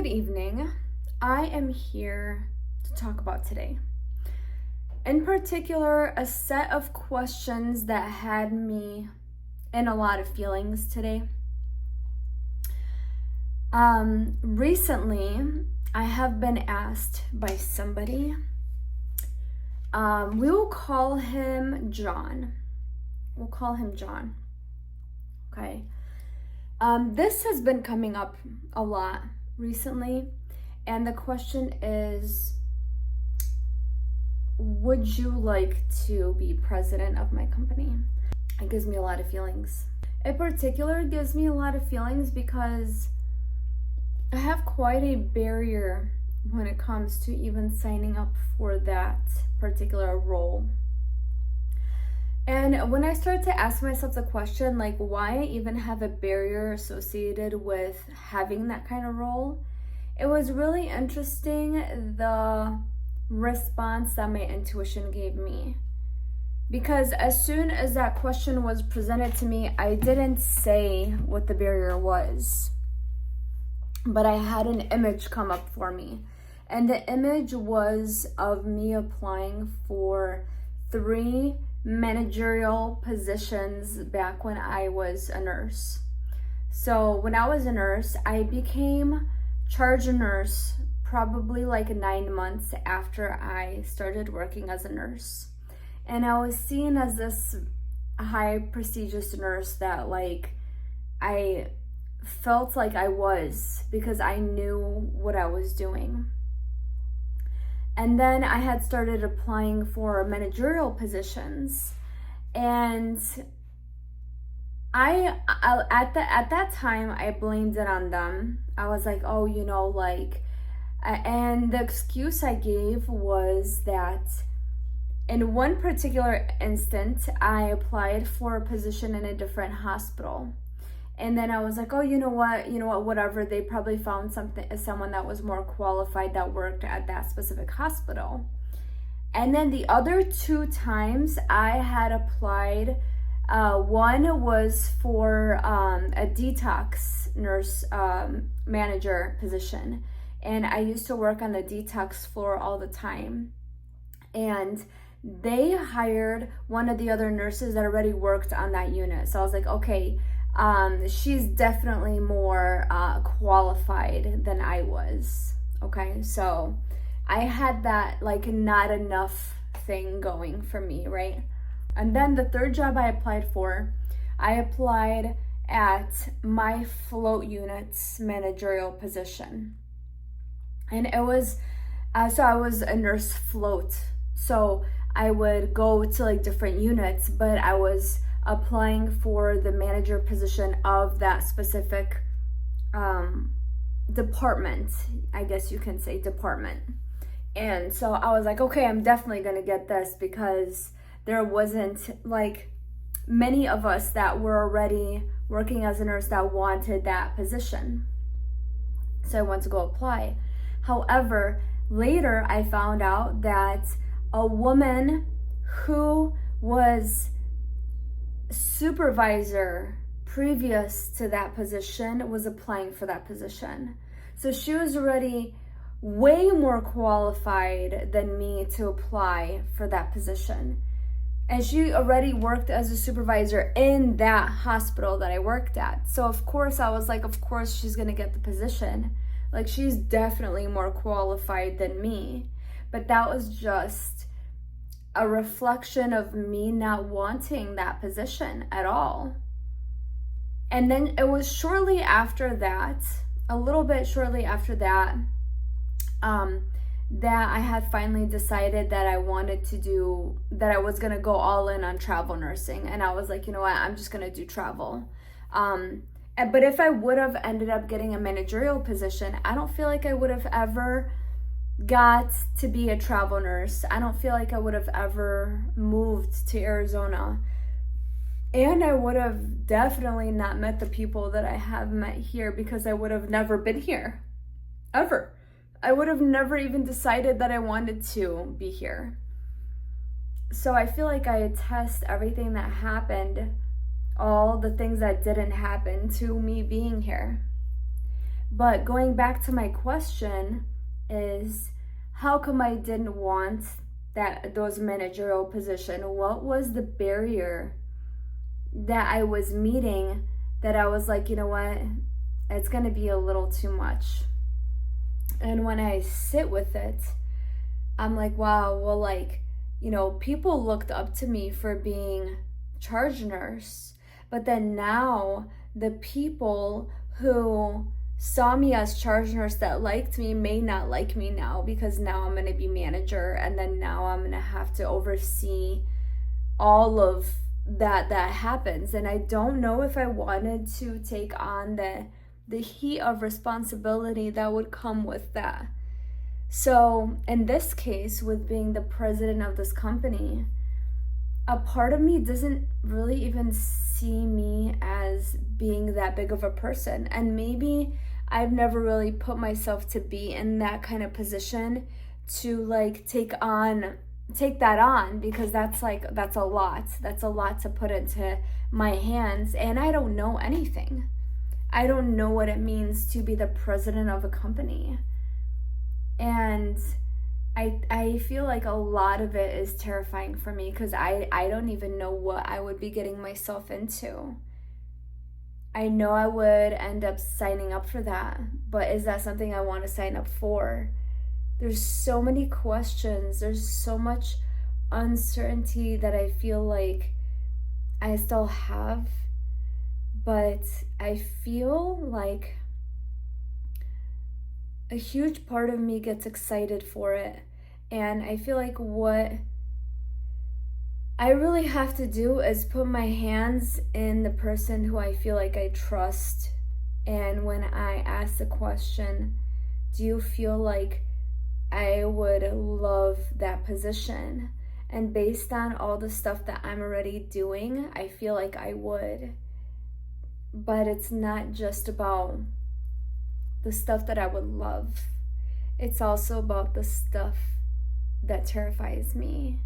Good evening. I am here to talk about today. In particular, a set of questions that had me in a lot of feelings today. Recently, I have been asked by somebody. We will call him John. We'll call him John. Okay. This has been coming up a lot recently, and the question is, would you like to be president of my company? It gives me a lot of feelings. In particular, it gives me a lot of feelings because I have quite a barrier when it comes to even signing up for that particular role. And when I started to ask myself the question, like, why I even have a barrier associated with having that kind of role, it was really interesting the response that my intuition gave me. Because as soon as that question was presented to me, I didn't say what the barrier was, but I had an image come up for me. And the image was of me applying for 3 managerial positions back when I was a nurse. So when I was a nurse, I became charge nurse probably like 9 months after I started working as a nurse. And I was seen as this high prestigious nurse that I felt like I was, because I knew what I was doing. And then I had started applying for managerial positions, and I at that time I blamed it on them. I was like, oh, and the excuse I gave was that in one particular instant I applied for a position in a different hospital. And then I was like, oh, you know what, whatever. They probably found someone that was more qualified that worked at that specific hospital. And then the other 2 times I had applied, one was for a detox nurse manager position. And I used to work on the detox floor all the time. And they hired one of the other nurses that already worked on that unit. So I was like, okay, she's definitely more qualified than I was. Okay, so I had that not enough thing going for me, right? And then the 3rd job I applied for, I applied at my float unit's managerial position. And it was, so I was a nurse float. So I would go to different units, but I was applying for the manager position of that specific department, I guess you can say department. And so I was like, okay, I'm definitely gonna get this, because there wasn't many of us that were already working as a nurse that wanted that position. So I went to go apply. However, later I found out that a woman who was supervisor previous to that position was applying for that position. So she was already way more qualified than me to apply for that position. And she already worked as a supervisor in that hospital that I worked at. So of course I was like, of course she's gonna get the position. She's definitely more qualified than me. But that was just a reflection of me not wanting that position at all. And then it was shortly after that, a little bit shortly after that, that I had finally decided that I was gonna go all in on travel nursing. And I was like, you know what, I'm just gonna do travel. But if I would have ended up getting a managerial position, I don't feel like I would have ever got to be a travel nurse. I don't feel like I would have ever moved to Arizona. And I would have definitely not met the people that I have met here, because I would have never been here, ever. I would have never even decided that I wanted to be here. So I feel like I attest everything that happened, all the things that didn't happen, to me being here. But going back to my question is, how come I didn't want those managerial position? What was the barrier that I was meeting that I was like, you know what, it's gonna be a little too much? And when I sit with it, I'm like, wow, well, like, you know, people looked up to me for being charge nurse, but then now the people who saw me as charge nurse that liked me may not like me now, because now I'm going to be manager, and then now I'm going to have to oversee all of that happens. And I don't know if I wanted to take on the heat of responsibility that would come with that. So in this case, with being the president of this company, a part of me doesn't really even see me as being that big of a person. And maybe I've never really put myself to be in that kind of position to like take that on, because that's a lot to put into my hands, and I don't know anything. I don't know what it means to be the president of a company. And I feel like a lot of it is terrifying for me, because I don't even know what I would be getting myself into. I know I would end up signing up for that, but is that something I want to sign up for? There's so many questions. There's so much uncertainty that I feel like I still have, but I feel like a huge part of me gets excited for it. And I feel like what I really have to do is put my hands in the person who I feel like I trust. And when I ask the question, do you feel like I would love that position? And based on all the stuff that I'm already doing, I feel like I would. But it's not just about the stuff that I would love. It's also about the stuff that terrifies me.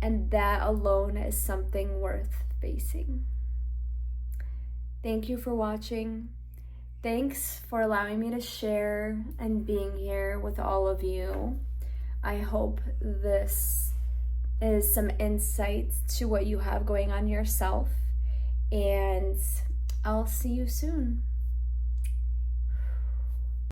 And that alone is something worth facing. Thank you for watching. Thanks for allowing me to share and being here with all of you. I hope this is some insight to what you have going on yourself. And I'll see you soon.